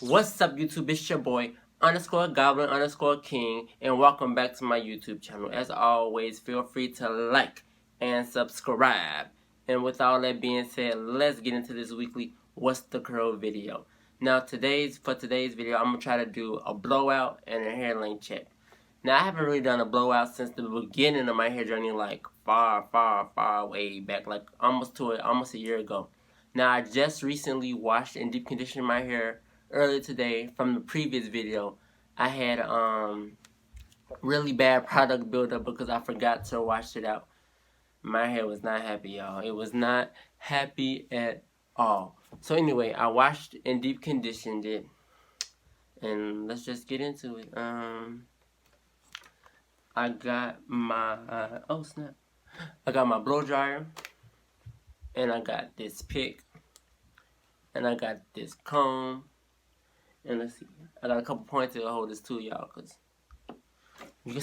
What's up, YouTube? It's your boy underscore Goblin underscore King, and welcome back to my YouTube channel. As always, feel free to like and subscribe. And with all that being said, let's get into this weekly What's the Curl video. Now, for today's video, I'm gonna try to do a blowout and a hair length check. Now, I haven't really done a blowout since the beginning of my hair journey, like far way back, like almost a year ago. Now, I just recently washed and deep conditioned my hair earlier today from the previous video. I had really bad product buildup because I forgot to wash it out. My hair was not happy, y'all. It was not happy at all. So anyway, I washed and deep conditioned it, and let's just get into it. I got my oh snap! I got my blow dryer, and I got this pick, and I got this comb, and let's see. I got a couple points to hold this too, y'all, because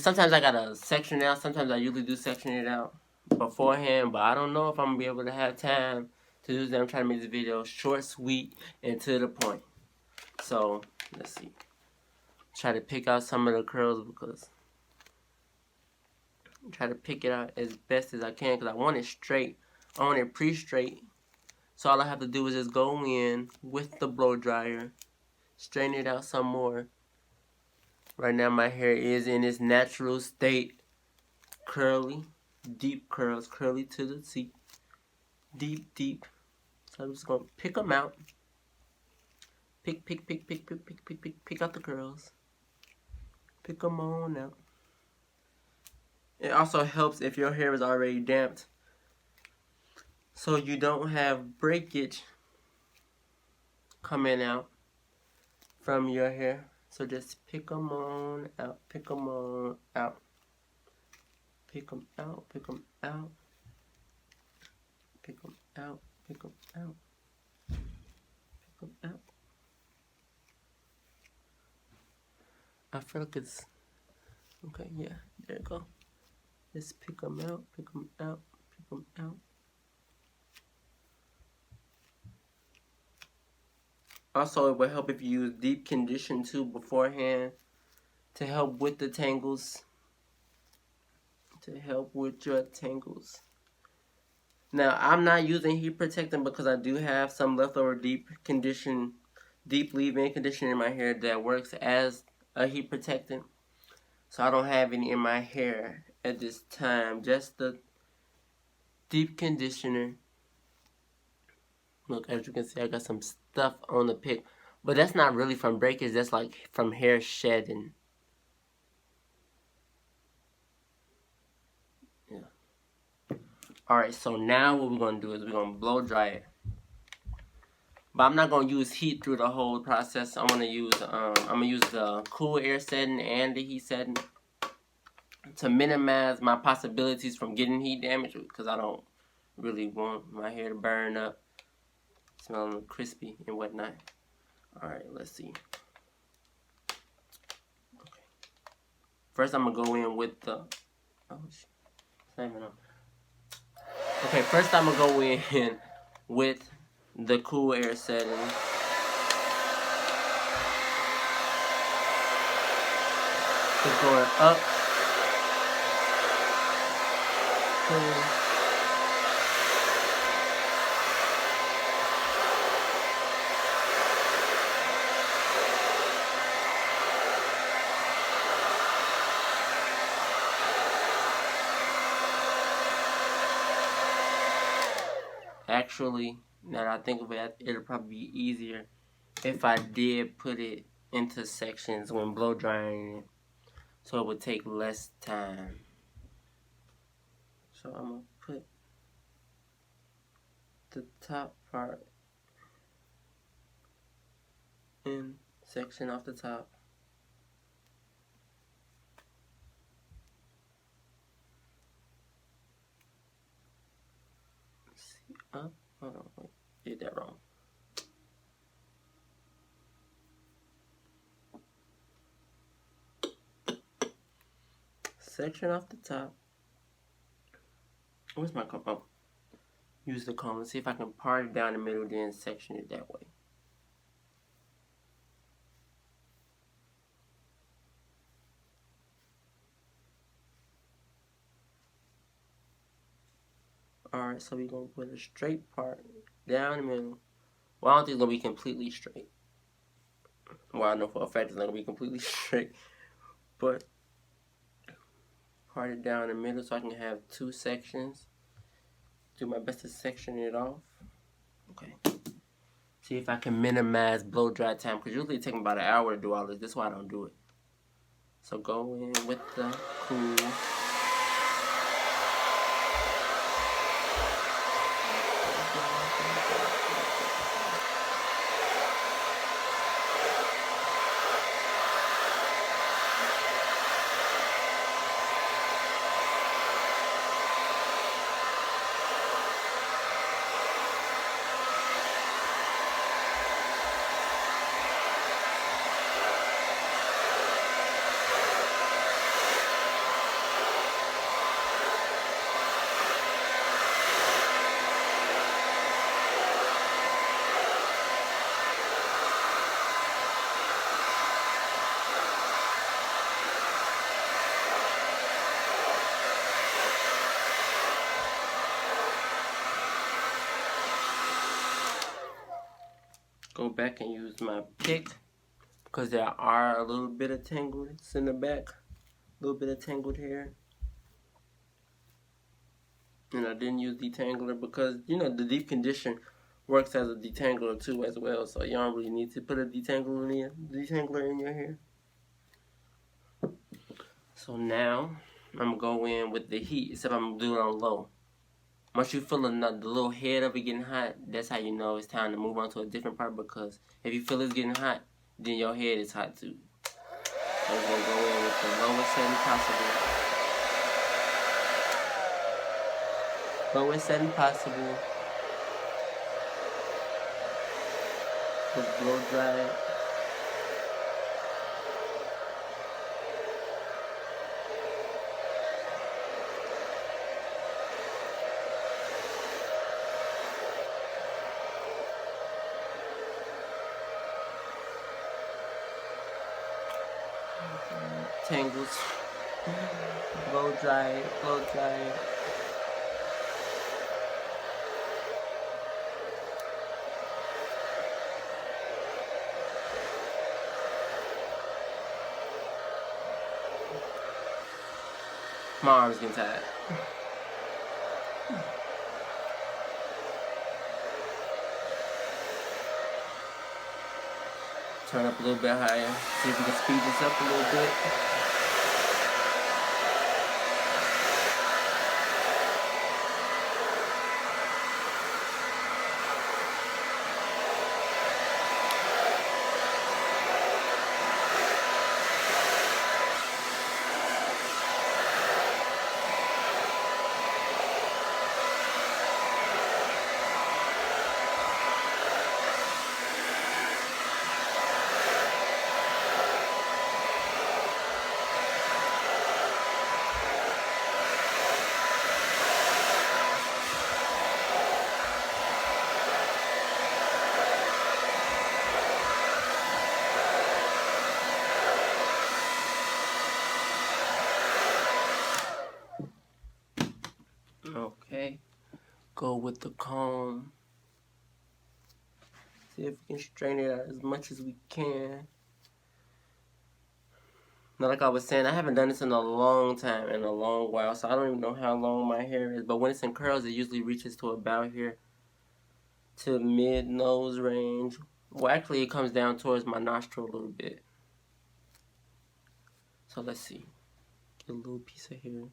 sometimes I gotta section it out. Sometimes I usually do section it out beforehand, but I don't know if I'm gonna be able to have time to do that. I'm trying to make this video short, sweet, and to the point. So let's see. Try to pick out some of the curls because try to pick it out as best as I can because I want it straight. I want it pre-straight. So all I have to do is just go in with the blow dryer, straighten it out some more. Right now my hair is in its natural state, curly, deep curls, curly to the seat, deep. So I'm just gonna pick them out. Pick out the curls. Pick them on out. It also helps if your hair is already damped, so you don't have breakage coming out from your hair. So just pick them on out. Pick them on out. Pick them out. Pick them out. Pick them out. Pick them out. Pick them out. I feel like it's okay. Yeah, there you go. Just pick them out. Pick them out. Pick them out. Also, it will help if you use deep condition too beforehand to help with the tangles. To help with your tangles. Now, I'm not using heat protectant because I do have some leftover deep leave-in conditioner in my hair that works as a heat protectant. So I don't have any in my hair at this time. Just the deep conditioner. Look, as you can see, I got some stuff on the pick. But that's not really from breakage. That's like from hair shedding. Yeah. Alright, so now what we're going to do is we're going to blow dry it. But I'm not going to use heat through the whole process. I'm going to use the cool air setting and the heat setting to minimize my possibilities from getting heat damage, because I don't really want my hair to burn up, smelling crispy and whatnot. Alright, let's see. Okay. First I'm going to go in with the... Oh, shit. It's not even on. Okay, first I'm going to go in with the cool air setting. Just going up. Actually, now that I think of it, it'll probably be easier if I did put it into sections when blow drying it, so it would take less time. So I'm gonna put the top part in section off the top. See up. Hold on, wait, did that wrong. Section off the top. Where's my comb? Oh, use the comb. Let's see if I can part it down the middle, then section it that way. Alright, so we're going to put a straight part down the middle. Well, I don't think it's going to be completely straight. Well, I know for a fact it's not going to be completely straight. But part it down the middle so I can have two sections. Do my best to section it off. Okay. See if I can minimize blow dry time, because usually it takes me about an hour to do all this. That's why I don't do it. So go in with the cool. Go back and use my pick, because there are a little bit of tangles in the back, a little bit of tangled hair. And I didn't use detangler because, you know, the deep condition works as a detangler too as well, so you don't really need to put a detangler in your hair. So now I'm gonna go in with the heat, except I'm gonna do it on low. Once you feel the little head of it getting hot, that's how you know it's time to move on to a different part, because if you feel it's getting hot, then your head is hot too. So we're going to go in with the lowest setting possible. Lowest setting possible. Just blow dry it. Tangles. Blow dry, blow dry. My arm's getting tired. Turn up a little bit higher. See if we can speed this up a little bit. Okay, go with the comb. See if we can straighten it out as much as we can. Now, like I was saying, I haven't done this in a long time, in a long while, so I don't even know how long my hair is. But when it's in curls, it usually reaches to about here, to mid-nose range. Well, actually, it comes down towards my nostril a little bit. So let's see. Get a little piece of hair.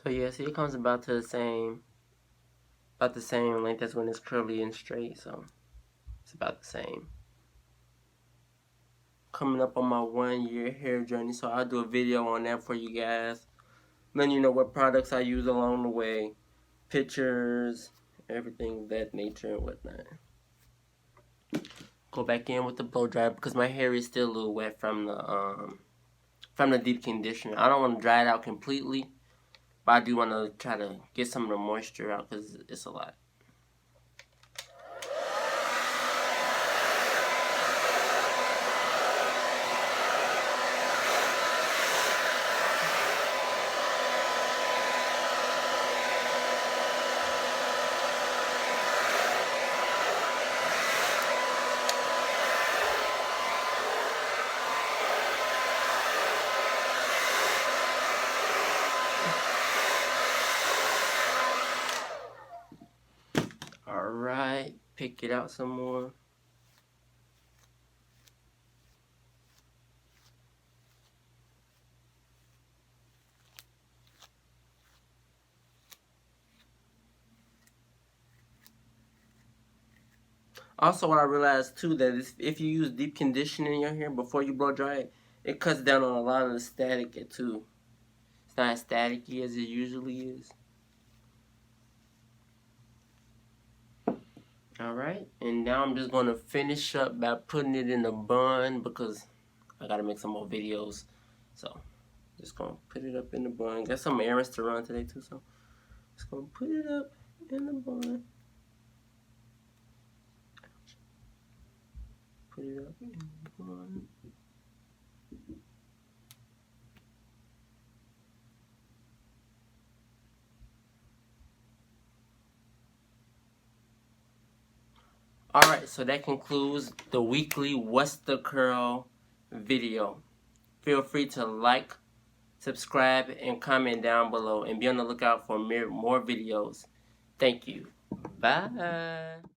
So yeah, see, it comes about to the same length as when it's curly and straight, so it's about the same. Coming up on my 1-year hair journey, so I'll do a video on that for you guys. Then you know what products I use along the way, pictures, everything of that nature and whatnot. Go back in with the blow dryer because my hair is still a little wet from the deep conditioner. I don't want to dry it out completely, but I do want to try to get some of the moisture out because it's a lot. Alright, pick it out some more. Also, what I realized too, that if you use deep conditioning in your hair before you blow dry it cuts down on a lot of the static too. It's not as staticky as it usually is. Alright, and now I'm just going to finish up by putting it in a bun because I gotta make some more videos. So, just gonna put it up in the bun. Got some errands to run today too, so just gonna put it up in the bun. Put it up in the bun. Alright, so that concludes the weekly What's the Curl video. Feel free to like, subscribe, and comment down below. And be on the lookout for more videos. Thank you. Bye.